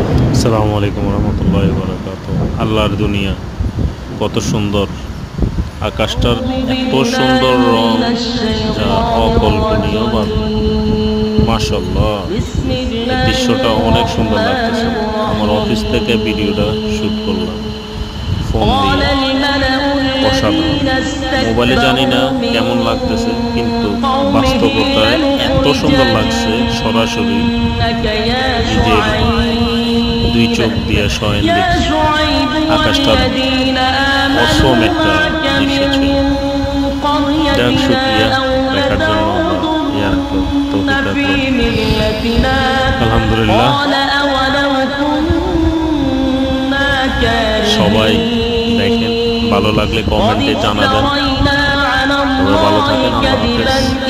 আসসালামু আলাইকুম রহমতুল্লাহি ওয়া বারাকাতুহু। আল্লাহর দুনিয়া কত সুন্দর, আকাশটার এত সুন্দর রং যা অকল্পনীয়। বা মাশাআল্লাহ, এই দৃশ্যটা অনেক সুন্দর লাগতেছে। আমার অফিস থেকে ভিডিওটা শ্যুট করলাম ফোন দিয়ে, অসাধারণ। মোবাইলে জানি না কেমন লাগতেছে, কিন্তু বাস্তবতায় এত সুন্দর লাগছে। সরাসরি নিজের দুই চোখ দিয়ে স্বয়ং দেখছি আকাশটার অসম একটা দৃশ্য ছিল। যাক, শুক্রিয়া দেখার জন্য আল্লাহ তৌফিক রাখলো। আলহামদুলিল্লাহ। সবাই দেখেন, ভালো লাগলে কমেন্টে জানাবেন। সবাই ভালো থাকেন। আল্লাহ হাফেজ।